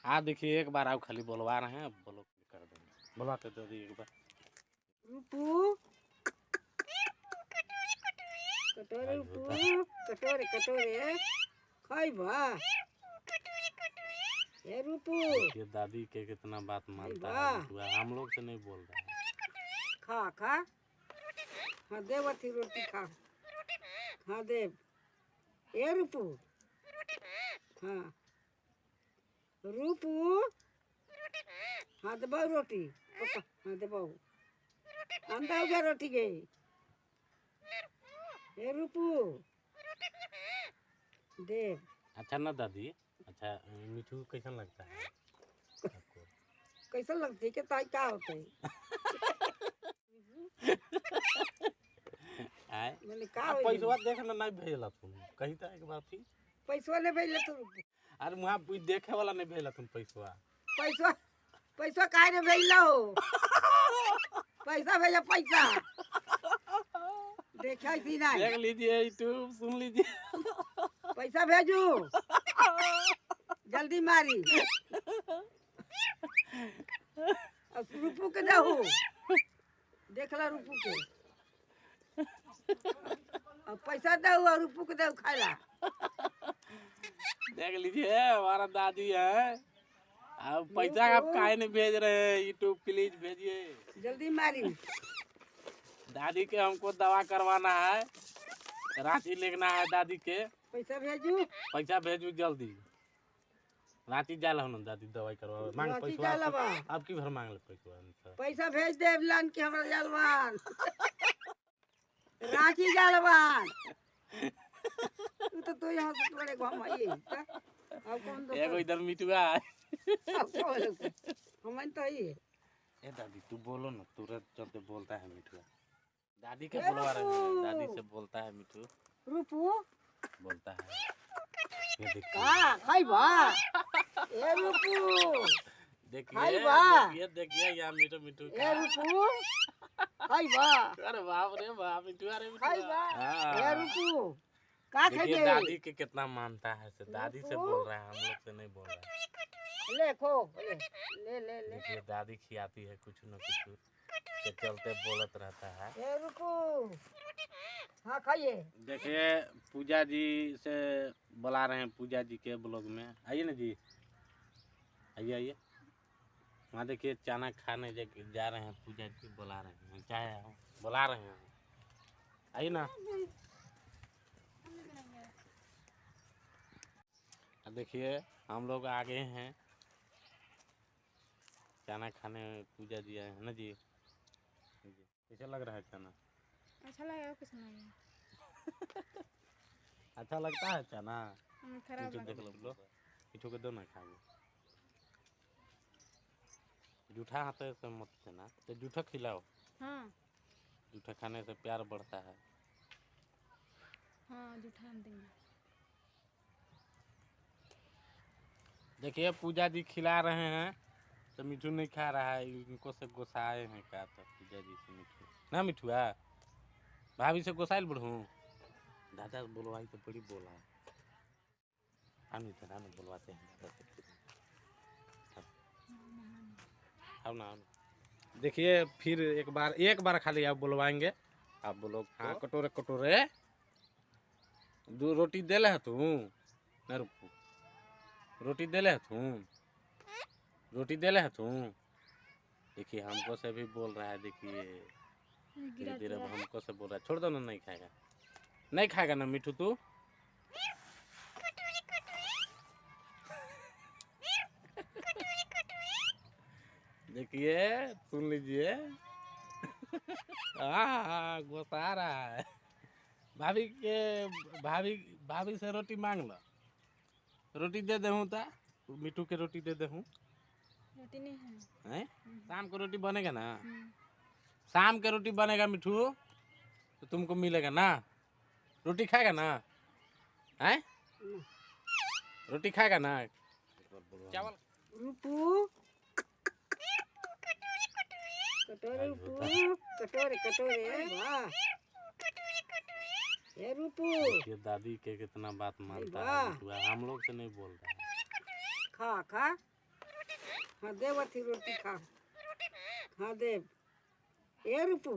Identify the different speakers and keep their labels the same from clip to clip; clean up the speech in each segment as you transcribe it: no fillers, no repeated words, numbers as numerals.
Speaker 1: हाँ देखिए एक बार आप खाली बोलवा रहे हैं, बोलो कर देंगे, बोलवाते तो एक बार।
Speaker 2: रूपू कटोरे रूपू कटोरे कटोरे खाइबा ये रूपू।
Speaker 1: ये दादी के कितना बात मानता है, हम लोग से नहीं बोल रहा है।
Speaker 2: खा खा हाँ देव अथी रोटी खा हाँ देव ये रूपू हाँ रूपू हाँ दबाओ रोटी पापा हाँ दबाओ अंडा उगा रोटी गई ये रूपू देव।
Speaker 1: अच्छा ना दादी, अच्छा मिठू कैसा लगता है आपको?
Speaker 2: कैसा लगती है कि क्या होता है? मैंने कहा
Speaker 1: पैसा देखना नहीं भेजला तुम, कही था एक बार फिर
Speaker 2: पैसा नहीं भेजला तुम।
Speaker 1: अरे वहाँ देखे वाला नहीं भेजला तुम पैसा।
Speaker 2: पैसा पैसा काहे नहीं भेजला हो? पैसा भेजा पैसा देखा थी ना,
Speaker 1: देख लीजिए यूट्यूब सुन लीजिए।
Speaker 2: पैसा भेजू जल्दी मारी। अब रूपू के दहू देखला रूपू के अब पैसा दहू और रूपू के दहू खाला।
Speaker 1: देख लीजिए हमारा दादी है, अब पैसा आप काहे नहीं भेज रहे हैं? यूट्यूब प्लीज भेजिए
Speaker 2: जल्दी मारी।
Speaker 1: दादी के हमको दवा करवाना है, रांची लेना है दादी के।
Speaker 2: पैसा भेजू
Speaker 1: पैसा भेजू जल्दी, रांची जाला हो ना दादी दवाई करवा मांग पैसा। अब की भर मांग ले पैसा?
Speaker 2: पैसा भेज दे लान के हमरा जलवान रांची जलवान तो यहाँ से थोड़े घुमाइए। अब कौन
Speaker 1: एगो इधर मिटुआ है
Speaker 2: हम तो ही
Speaker 1: ए दादी तू बोलो ना, तुरंत चलते बोलता है मिठुआ। दादी के बुलवा रहे हैं, दादी से बोलता है मिठू।
Speaker 2: रूपू
Speaker 1: बोलता है ये
Speaker 2: खाइबा ए रूपू
Speaker 1: देखिए देखिए यहाँ मिठू मिठू
Speaker 2: ए रूपू खाइबा।
Speaker 1: अरे बाप रे बाप मिठुआ रे
Speaker 2: खाइबा ए रूपू का खाइबे?
Speaker 1: देखिए दादी के कितना मानता है, से दादी से बोल रहा है, हम लोग से नहीं बोल रहा है।
Speaker 2: ले खो ले ले ले
Speaker 1: देखिए दादी खिलाती है कुछ न कुछ के चलते बोलत रहता है।
Speaker 2: ए रूपू हाँ खाइए।
Speaker 1: देखिए पूजा जी से बुला रहे हैं, पूजा जी के ब्लॉग में आइए ना जी, आइए आइए। वहाँ देखिए चना खाने जा रहे हैं, पूजा जी बुला रहे हैं, चाहे बुला रहे हैं, आइए ना। देखिए हम लोग आ गए हैं चना खाने, पूजा जी आए हैं ना जी। कैसा लग रहा है चना?
Speaker 3: अच्छा लगा कुछ नहीं।
Speaker 1: अच्छा लगता है चना?
Speaker 3: खराब
Speaker 1: देख लो किसी को दो ना खाएंगे। जूठा हाथ से मत देना, तो जूठा खिलाओ।
Speaker 3: हाँ
Speaker 1: जूठा खाने से प्यार बढ़ता है।
Speaker 3: हाँ जूठा देंगे।
Speaker 1: देखिए पूजा जी खिला रहे हैं तो मिठू नहीं खा रहा है, इनको से गुस्साए हैं क्या? तो पूजा जी से मिठू ना, मिठुआ भाभी से गुस्साइल बढ़ू दादा बोलवाई तो बड़ी बोला है। हम इतना नहीं बोलवाते हैं दादा से। अब ना देखिए फिर एक बार खाली आप बुलवाएंगे, आप बोलो हाँ कटोरे कटोरे दो रोटी दे ले तू ना, रुकू रोटी दे ले तू, रोटी दे ले तू। देखिए हमको से भी बोल रहा है, देखिए धीरे धीरे हमको से बोल रहा है, छोड़ दो ना, नहीं खाएगा, नहीं खाएगा ना मिठू तू। देखिए सुन लीजिए गुस्सा रहा है। भाभी से रोटी मांग लो, रोटी दे दे ता मिठू के रोटी दे दे।
Speaker 3: रोटी नहीं है?
Speaker 1: शाम को रोटी बनेगा ना, शाम के रोटी बनेगा मिठू तो तुमको मिलेगा ना, रोटी खाएगा ना, है रोटी खाएगा ना चावल।
Speaker 2: रूपू कटोरे रूपू कटोरे कटोरे वाह ये रूपू।
Speaker 1: ये दादी के कितना बात मानता है, हम लोग से नहीं बोल रहा है।
Speaker 2: खा खा हाँ देव अथी रोटी खा। हाँ देव। ए रूपू।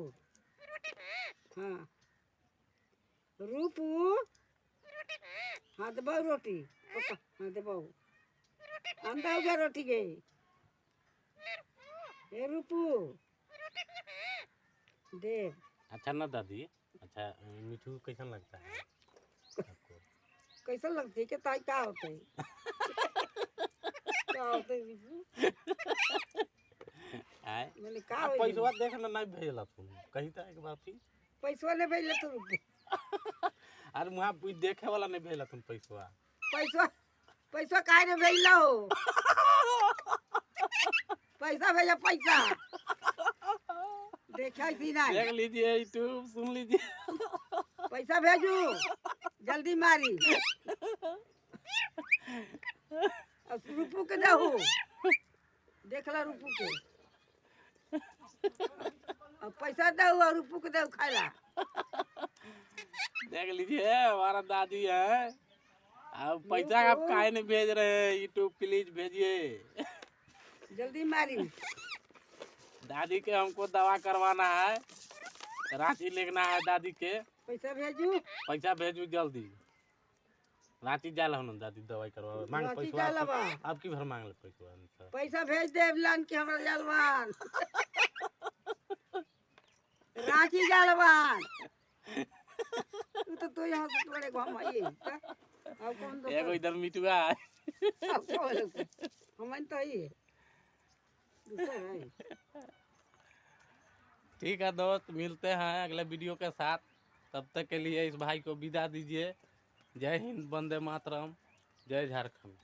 Speaker 2: हाँ रूपू। हाँ दे बहु रोटी पापा। हाँ दे बहु अंडा उगा रोटी के। ए रूपू देव।
Speaker 1: अच्छा ना दादी, अच्छा मिठू कैसा लगता है आपको?
Speaker 2: कैसा लगती है कि ताई क्या होता है? क्या होता है रूपू?
Speaker 1: आए
Speaker 2: मैंने का
Speaker 1: आप पैसा देख ना नहीं भेजला तुम कहीं तो एक बार फिर
Speaker 2: पैसा ले भेजले तू रूपू।
Speaker 1: अरे वहाँ देखे वाला नहीं भेजला तुम पैसा।
Speaker 2: पैसा पैसा काहे ने भेजला हो? पैसा भेजा पैसा। देखा थी ना।
Speaker 1: देख लीजिए यूट्यूब सुन लीजिए।
Speaker 2: पैसा भेजू जल्दी मारी। अब रूपू के दहू देखला रूपू के। अब पैसा दहू और रूपू के दहू खाइला।
Speaker 1: देख लीजिए हमारा दादी है। अब पैसा आप काहे नहीं भेज रहे हैं? यूट्यूब प्लीज भेजिए।
Speaker 2: जल्दी मारी।
Speaker 1: दादी के हमको दवा करवाना है, रांची लेना है दादी के।
Speaker 2: पैसा भेजू।
Speaker 1: पैसा भेजू जल्दी। रांची जाला हो ना दादी दवाई करवा मांग
Speaker 2: रांची
Speaker 1: पैसा
Speaker 2: जाला बा।
Speaker 1: आपकी भर मांग ले पैसा।
Speaker 2: पैसा भेज दे लान के हमरा जलवान। रांची जलवान। तू यहाँ से तोड़े घूम आई। अब कौन दो?
Speaker 1: एगो इधर मिटुआ है।
Speaker 2: अब कौन? हम तो ही दूसरा है।
Speaker 1: ठीक है दोस्त, मिलते हैं अगले वीडियो के साथ। तब तक के लिए इस भाई को विदा दीजिए। जय हिंद, वंदे मातरम, जय झारखंड।